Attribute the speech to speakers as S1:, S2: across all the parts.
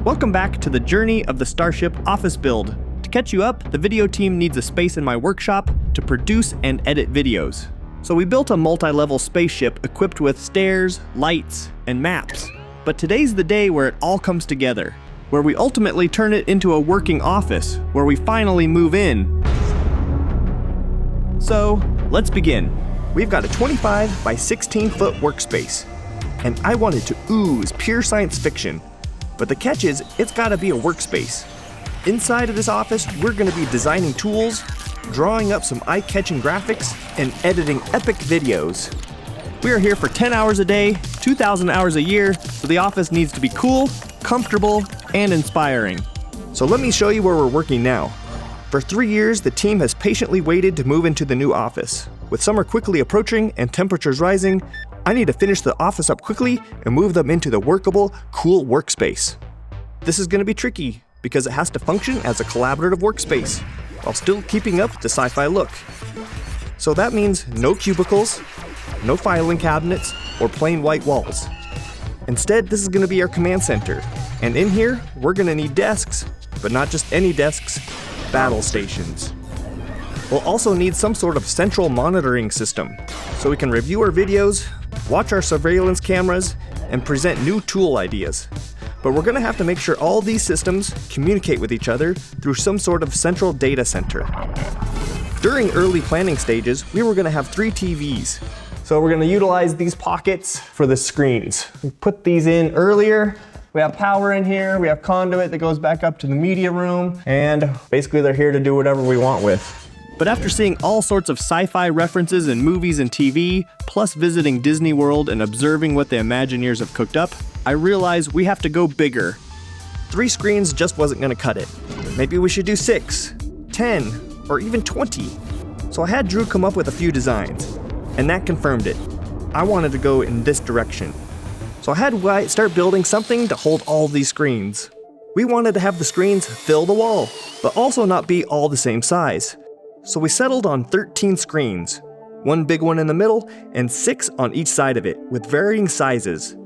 S1: Welcome back to the journey of the Starship office build. To catch you up, the video team needs a space in my workshop to produce and edit videos. So we built a multi-level spaceship equipped with stairs, lights, and maps. But today's the day where it all comes together, where we ultimately turn it into a working office, where we finally move in. So, let's begin. We've got a 25 by 16 foot workspace, and I want it to ooze pure science fiction. But the catch is, it's gotta be a workspace. Inside of this office, we're gonna be designing tools, drawing up some eye-catching graphics, and editing epic videos. We are here for 10 hours a day, 2,000 hours a year, so the office needs to be cool, comfortable, and inspiring. So let me show you where we're working now. For 3 years, the team has patiently waited to move into the new office. With summer quickly approaching and temperatures rising, I need to finish the office up quickly and move them into the workable, cool workspace. This is going to be tricky because it has to function as a collaborative workspace while still keeping up the sci-fi look. So that means no cubicles, no filing cabinets, or plain white walls. Instead, this is going to be our command center. And in here, we're going to need desks, but not just any desks, battle stations. We'll also need some sort of central monitoring system so we can review our videos, watch our surveillance cameras, and present new tool ideas. But we're going to have to make sure all these systems communicate with each other through some sort of central data center. During early planning stages, we were going to have 3 TVs. So we're going to utilize these pockets for the screens. We put these in earlier. We have power in here, we have conduit that goes back up to the media room, and basically they're here to do whatever we want with. But after seeing all sorts of sci-fi references in movies and TV, plus visiting Disney World and observing what the Imagineers have cooked up, I realized we have to go bigger. 3 screens just wasn't gonna cut it. Maybe we should do 6, 10, or even 20. So I had Drew come up with a few designs, and that confirmed it. I wanted to go in this direction. So I had Wyatt start building something to hold all these screens. We wanted to have the screens fill the wall, but also not be all the same size. So we settled on 13 screens, 1 big one in the middle, and 6 on each side of it, with varying sizes.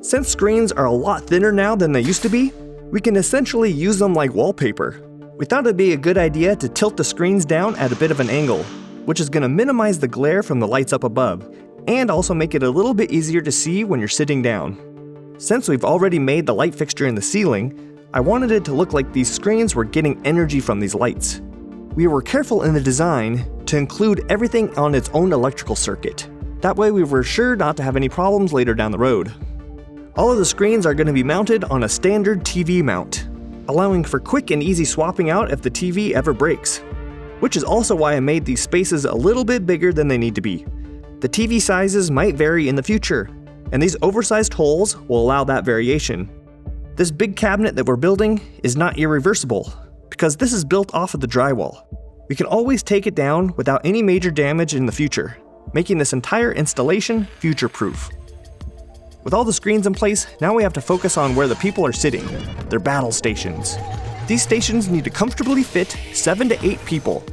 S1: Since screens are a lot thinner now than they used to be, we can essentially use them like wallpaper. We thought it'd be a good idea to tilt the screens down at a bit of an angle, which is going to minimize the glare from the lights up above, and also make it a little bit easier to see when you're sitting down. Since we've already made the light fixture in the ceiling, I wanted it to look like these screens were getting energy from these lights. We were careful in the design to include everything on its own electrical circuit. That way we were sure not to have any problems later down the road. All of the screens are going to be mounted on a standard TV mount, allowing for quick and easy swapping out if the TV ever breaks. Which is also why I made these spaces a little bit bigger than they need to be. The TV sizes might vary in the future, and these oversized holes will allow that variation. This big cabinet that we're building is not irreversible, because this is built off of the drywall. We can always take it down without any major damage in the future, making this entire installation future-proof. With all the screens in place, now we have to focus on where the people are sitting, their battle stations. These stations need to comfortably fit 7 to 8 people.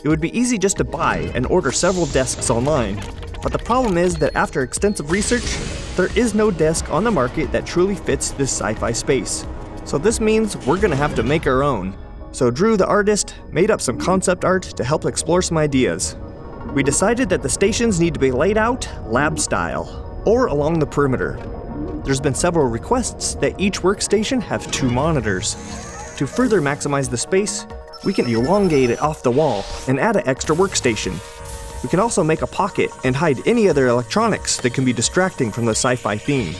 S1: It would be easy just to buy and order several desks online, but the problem is that after extensive research, there is no desk on the market that truly fits this sci-fi space. So this means we're gonna have to make our own. So Drew, the artist, made up some concept art to help explore some ideas. We decided that the stations need to be laid out lab style, or along the perimeter. There's been several requests that each workstation have 2 monitors. To further maximize the space, we can elongate it off the wall and add an extra workstation. We can also make a pocket and hide any other electronics that can be distracting from the sci-fi theme.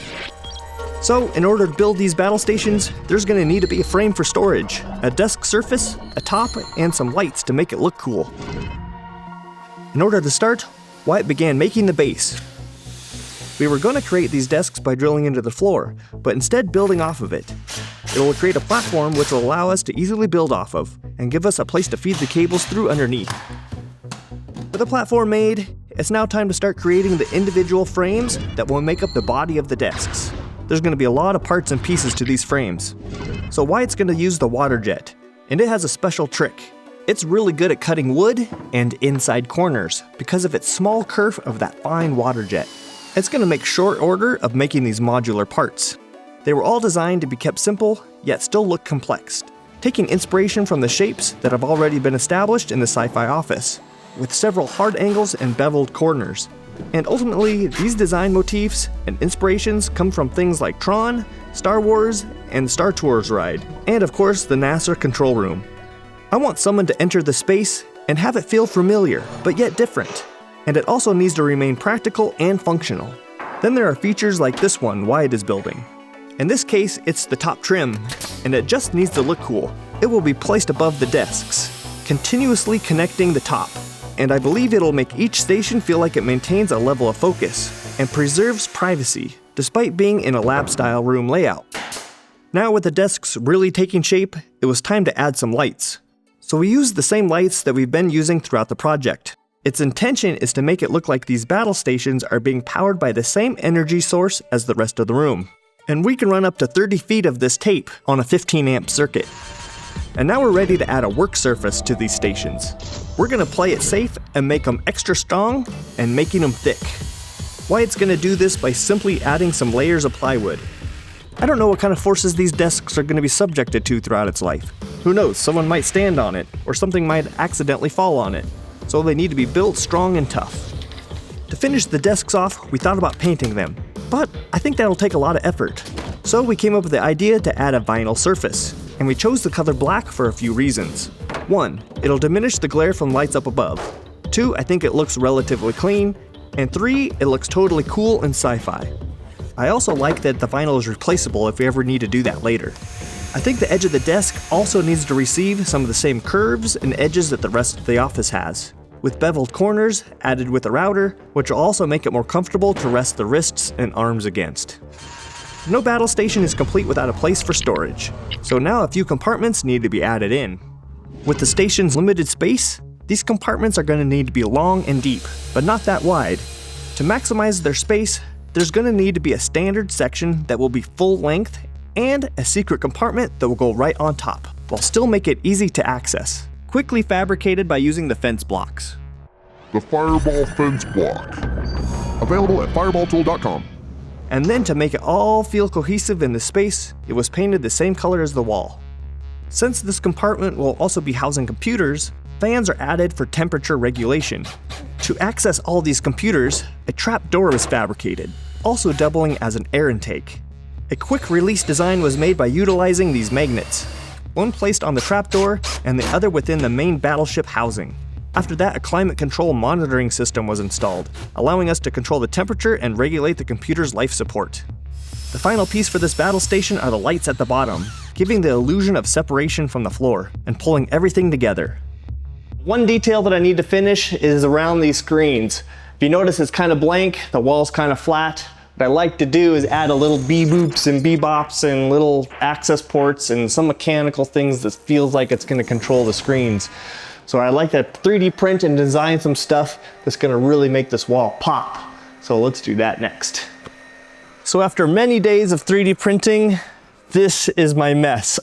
S1: So, in order to build these battle stations, there's going to need to be a frame for storage, a desk surface, a top, and some lights to make it look cool. In order to start, Wyatt began making the base. We were going to create these desks by drilling into the floor, but instead building off of it. It will create a platform which will allow us to easily build off of, and give us a place to feed the cables through underneath. With the platform made, it's now time to start creating the individual frames that will make up the body of the desks. There's going to be a lot of parts and pieces to these frames. So Wyatt's going to use the water jet, and it has a special trick. It's really good at cutting wood and inside corners because of its small curve of that fine water jet. It's going to make short order of making these modular parts. They were all designed to be kept simple, yet still look complex, taking inspiration from the shapes that have already been established in the sci-fi office, with several hard angles and beveled corners. And ultimately, these design motifs and inspirations come from things like Tron, Star Wars, and the Star Tours ride, and of course the NASA control room. I want someone to enter the space and have it feel familiar, but yet different. And it also needs to remain practical and functional. Then there are features like this one Wyatt is building. In this case, it's the top trim, and it just needs to look cool. It will be placed above the desks, continuously connecting the top. And I believe it'll make each station feel like it maintains a level of focus and preserves privacy, despite being in a lab-style room layout. Now with the desks really taking shape, it was time to add some lights. So we used the same lights that we've been using throughout the project. Its intention is to make it look like these battle stations are being powered by the same energy source as the rest of the room. And we can run up to 30 feet of this tape on a 15 amp circuit. And now we're ready to add a work surface to these stations. We're gonna play it safe and make them extra strong and making them thick. Wyatt's gonna do this by simply adding some layers of plywood. I don't know what kind of forces these desks are gonna be subjected to throughout its life. Who knows, someone might stand on it, or something might accidentally fall on it. So they need to be built strong and tough. To finish the desks off, we thought about painting them, but I think that'll take a lot of effort. So we came up with the idea to add a vinyl surface, and we chose the color black for a few reasons. 1, it'll diminish the glare from lights up above. 2, I think it looks relatively clean. And 3, it looks totally cool and sci-fi. I also like that the vinyl is replaceable if we ever need to do that later. I think the edge of the desk also needs to receive some of the same curves and edges that the rest of the office has, with beveled corners added with a router, which will also make it more comfortable to rest the wrists and arms against. No battle station is complete without a place for storage, so now a few compartments need to be added in. With the station's limited space, these compartments are going to need to be long and deep, but not that wide. To maximize their space, there's going to need to be a standard section that will be full length and a secret compartment that will go right on top, while still make it easy to access. Quickly fabricated by using the fence blocks.
S2: The Fireball Fence Block. Available at fireballtool.com.
S1: And then to make it all feel cohesive in the space, it was painted the same color as the wall. Since this compartment will also be housing computers, fans are added for temperature regulation. To access all these computers, a trap door was fabricated, also doubling as an air intake. A quick release design was made by utilizing these magnets, one placed on the trapdoor and the other within the main battleship housing. After that, a climate control monitoring system was installed, allowing us to control the temperature and regulate the computer's life support. The final piece for this battle station are the lights at the bottom, giving the illusion of separation from the floor and pulling everything together. One detail that I need to finish is around these screens. If you notice, it's kind of blank, the wall's kind of flat. What I like to do is add a little bee-boops and bebops and little access ports and some mechanical things that feels like it's going to control the screens. So I like to 3D print and design some stuff that's going to really make this wall pop. So let's do that next. So after many days of 3D printing, this is my mess.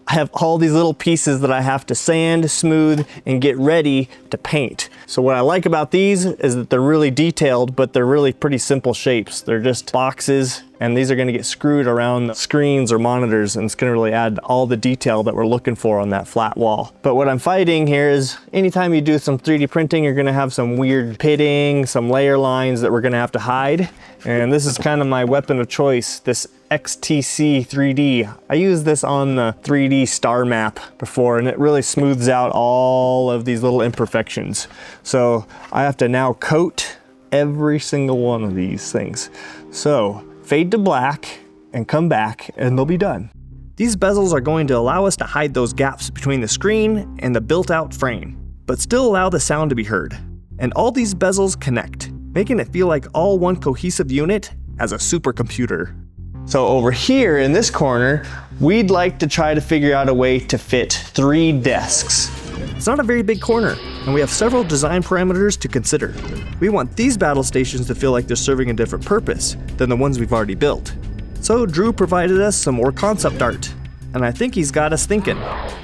S1: I have all these little pieces that I have to sand, smooth, and get ready to paint. So what I like about these is that they're really detailed, but they're really pretty simple shapes. They're just boxes, and these are gonna get screwed around screens or monitors, and it's gonna really add all the detail that we're looking for on that flat wall. But what I'm fighting here is anytime you do some 3D printing, you're gonna have some weird pitting, some layer lines that we're gonna have to hide. And this is kind of my weapon of choice, this XTC 3D. I used this on the 3D star map before, and it really smooths out all of these little imperfections. So I have to now coat every single one of these things. So fade to black and come back and they'll be done. These bezels are going to allow us to hide those gaps between the screen and the built-out frame, but still allow the sound to be heard. And all these bezels connect, making it feel like all one cohesive unit as a supercomputer. So over here in this corner, we'd like to try to figure out a way to fit 3 desks. It's not a very big corner, and we have several design parameters to consider. We want these battle stations to feel like they're serving a different purpose than the ones we've already built. So Drew provided us some more concept art, and I think he's got us thinking.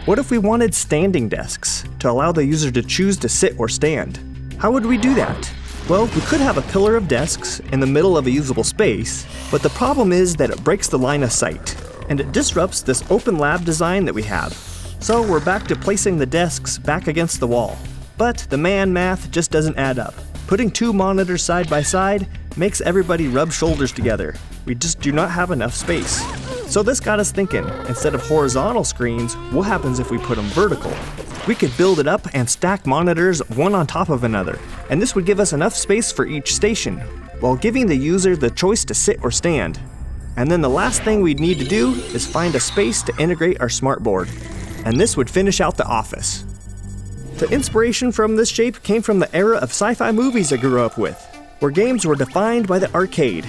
S1: What if we wanted standing desks to allow the user to choose to sit or stand? How would we do that? Well, we could have a pillar of desks in the middle of a usable space, but the problem is that it breaks the line of sight, and it disrupts this open lab design that we have. So we're back to placing the desks back against the wall. But the man math just doesn't add up. Putting 2 monitors side by side makes everybody rub shoulders together. We just do not have enough space. So this got us thinking, instead of horizontal screens, what happens if we put them vertical? We could build it up and stack monitors one on top of another, and this would give us enough space for each station, while giving the user the choice to sit or stand. And then the last thing we'd need to do is find a space to integrate our smartboard, and this would finish out the office. The inspiration from this shape came from the era of sci-fi movies I grew up with, where games were defined by the arcade.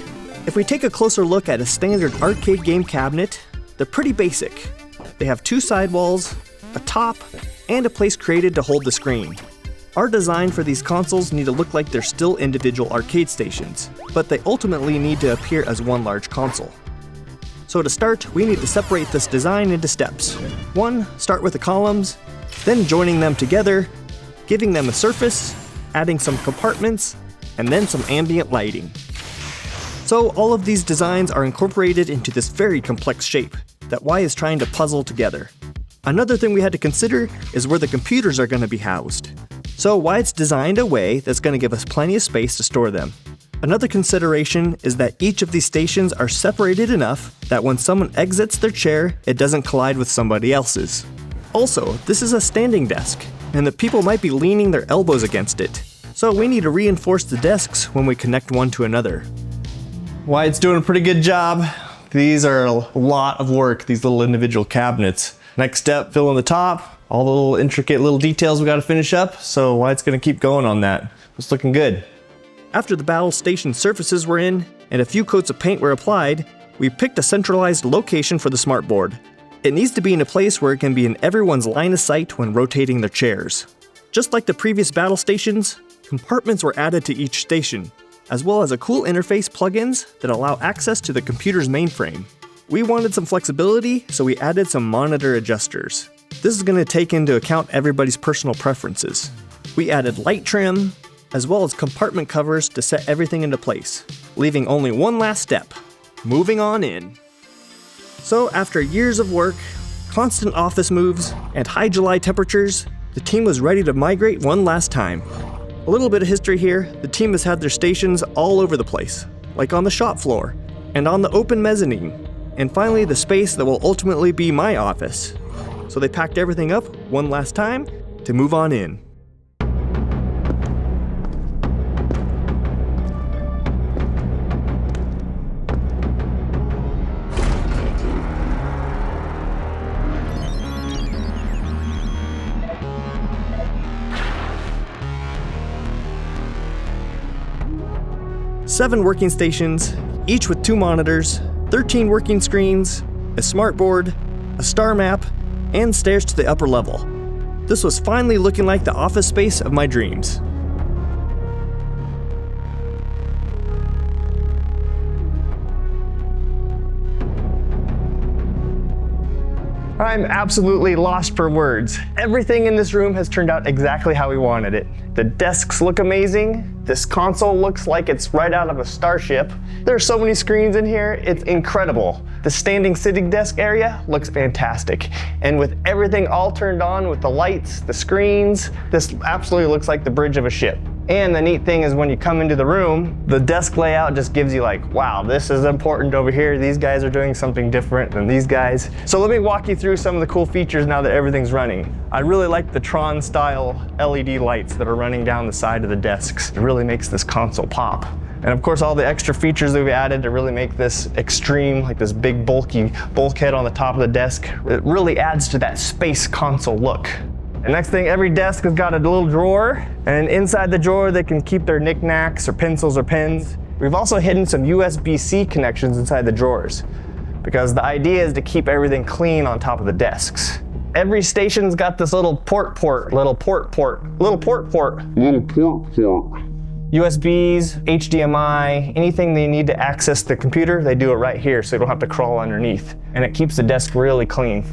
S1: If we take a closer look at a standard arcade game cabinet, they're pretty basic. They have 2 sidewalls, a top, and a place created to hold the screen. Our design for these consoles need to look like they're still individual arcade stations, but they ultimately need to appear as one large console. So to start, we need to separate this design into steps. 1, start with the columns, then joining them together, giving them a surface, adding some compartments, and then some ambient lighting. So all of these designs are incorporated into this very complex shape that Y is trying to puzzle together. Another thing we had to consider is where the computers are going to be housed. So Wyatt's designed a way that's going to give us plenty of space to store them. Another consideration is that each of these stations are separated enough that when someone exits their chair, it doesn't collide with somebody else's. Also, this is a standing desk, and the people might be leaning their elbows against it. So we need to reinforce the desks when we connect one to another. Wyatt's doing a pretty good job. These are a lot of work, these little individual cabinets. Next step, fill in the top, all the little intricate little details we gotta finish up, so Wyatt's gonna keep going on that. It's looking good. After the battle station surfaces were in, and a few coats of paint were applied, we picked a centralized location for the smartboard. It needs to be in a place where it can be in everyone's line of sight when rotating their chairs. Just like the previous battle stations, compartments were added to each station, as well as a cool interface plugins that allow access to the computer's mainframe. We wanted some flexibility, so we added some monitor adjusters. This is going to take into account everybody's personal preferences. We added light trim, as well as compartment covers to set everything into place, leaving only one last step, moving on in. So after years of work, constant office moves, and high July temperatures, the team was ready to migrate one last time. A little bit of history here, the team has had their stations all over the place, like on the shop floor, and on the open mezzanine, and finally the space that will ultimately be my office. So they packed everything up one last time to move on in. Seven working stations, each with 2 monitors, 13 working screens, a smartboard, a star map, and stairs to the upper level. This was finally looking like the office space of my dreams. I'm absolutely lost for words. Everything in this room has turned out exactly how we wanted it. The desks look amazing. This console looks like it's right out of a Starship. There are so many screens in here, it's incredible. The standing sitting desk area looks fantastic. And with everything all turned on with the lights, the screens, this absolutely looks like the bridge of a ship. And the neat thing is when you come into the room, the desk layout just gives you like, wow, this is important over here. These guys are doing something different than these guys. So let me walk you through some of the cool features now that everything's running. I really like the Tron style LED lights that are running down the side of the desks. It really makes this console pop. And of course all the extra features that we've added to really make this extreme, like this big bulky bulkhead on the top of the desk, it really adds to that space console look. And next thing, every desk has got a little drawer, and inside the drawer they can keep their knickknacks or pencils or pens. We've also hidden some USB-C connections inside the drawers, because the idea is to keep everything clean on top of the desks. Every station's got this little port. USBs, HDMI, anything they need to access the computer, they do it right here so they don't have to crawl underneath. And it keeps the desk really clean.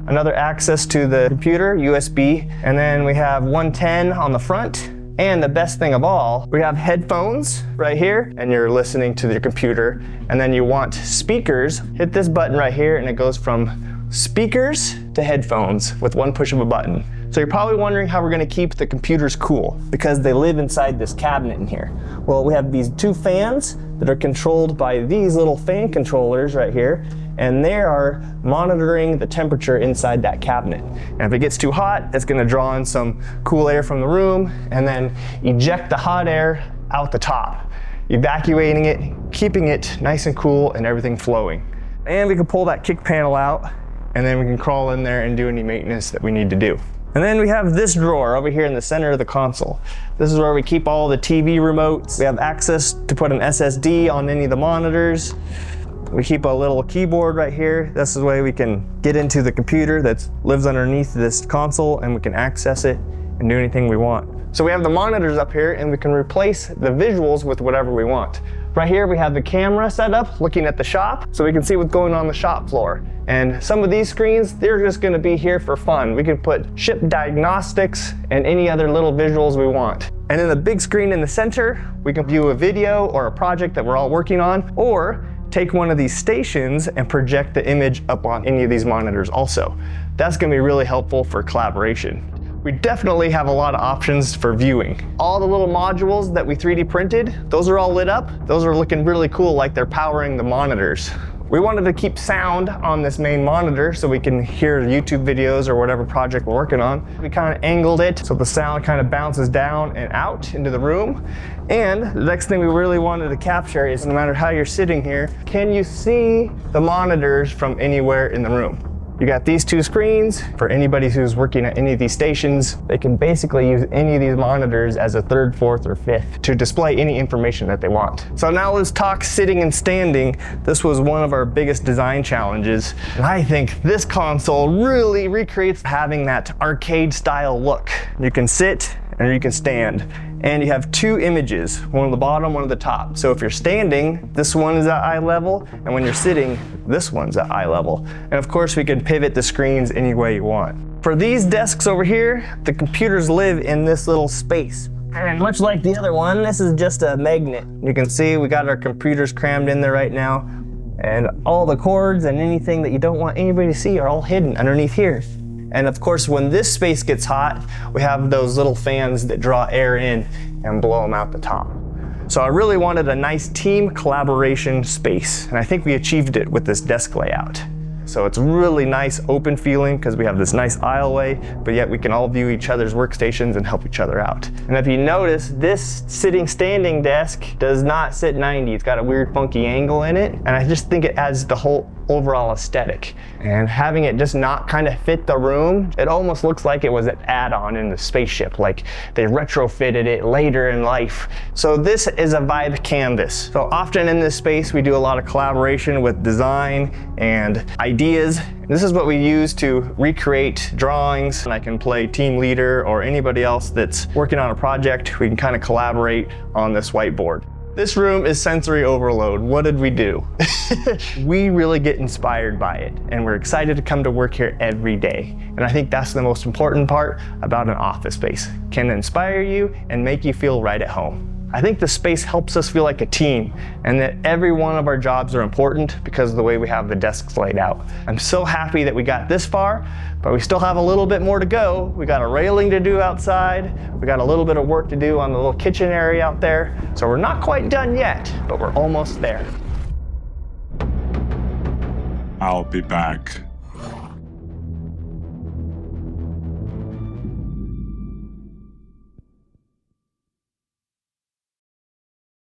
S1: Another access to the computer, USB, and then we have 110 on the front, And the best thing of all, we have headphones right here, and you're listening to your computer. And then you want speakers, hit this button right here, and it goes from speakers to headphones with one push of a button. So you're probably wondering how we're gonna keep the computers cool, because they live inside this cabinet in here. Well, we have these two fans that are controlled by these little fan controllers right here, and they are monitoring the temperature inside that cabinet. And if it gets too hot, it's gonna draw in some cool air from the room and then eject the hot air out the top, evacuating it, keeping it nice and cool and everything flowing. And we can pull that kick panel out, and then we can crawl in there and do any maintenance that we need to do. And then we have this drawer over here in the center of the console. This is where we keep all the TV remotes. We have access to put an SSD on any of the monitors. We keep a little keyboard right here. This is the way we can get into the computer that lives underneath this console, and we can access it and do anything we want. So we have the monitors up here, and we can replace the visuals with whatever we want. Right here we have the camera set up looking at the shop, so we can see what's going on the shop floor. And some of these screens, they're just gonna be here for fun. We can put ship diagnostics and any other little visuals we want. And then the big screen in the center, we can view a video or a project that we're all working on, or take one of these stations and project the image up on any of these monitors also. That's gonna be really helpful for collaboration. We definitely have a lot of options for viewing. All the little modules that we 3D printed, those are all lit up. Those are looking really cool, like they're powering the monitors. We wanted to keep sound on this main monitor so we can hear YouTube videos or whatever project we're working on. We kind of angled it so the sound kind of bounces down and out into the room. And the next thing we really wanted to capture is, no matter how you're sitting here, can you see the monitors from anywhere in the room? You got these two screens. For anybody who's working at any of these stations, they can basically use any of these monitors as a third, fourth, or fifth to display any information that they want. So now let's talk sitting and standing. This was one of our biggest design challenges. And I think this console really recreates having that arcade style look. You can sit and you can stand. And you have two images, one on the bottom, one at the top. So if you're standing, this one is at eye level, and when you're sitting, this one's at eye level. And of course, we can pivot the screens any way you want. For these desks over here, the computers live in this little space. And much like the other one, this is just a magnet. You can see we got our computers crammed in there right now, and all the cords and anything that you don't want anybody to see are all hidden underneath here. And of course, when this space gets hot, we have those little fans that draw air in and blow them out the top. So I really wanted a nice team collaboration space, and I think we achieved it with this desk layout. So it's really nice open feeling because we have this nice aisleway, but yet we can all view each other's workstations and help each other out. And if you notice, this sitting standing desk does not sit 90. It's got a weird funky angle in it, and I just think it adds the whole overall aesthetic. And having it just not kind of fit the room, it almost looks like it was an add-on in the spaceship, like they retrofitted it later in life. So this is a vibe canvas. So often in this space, we do a lot of collaboration with design and ideas. This is what we use to recreate drawings, and I can play team leader or anybody else that's working on a project. We can kind of collaborate on this whiteboard. This room is sensory overload. What did we do? We really get inspired by it, and we're excited to come to work here every day. And I think that's the most important part about an office space. Can inspire you and make you feel right at home. I think the space helps us feel like a team, and that every one of our jobs are important because of the way we have the desks laid out. I'm so happy that we got this far, but we still have a little bit more to go. We got a railing to do outside. We got a little bit of work to do on the little kitchen area out there. So we're not quite done yet, but we're almost there.
S2: I'll be back.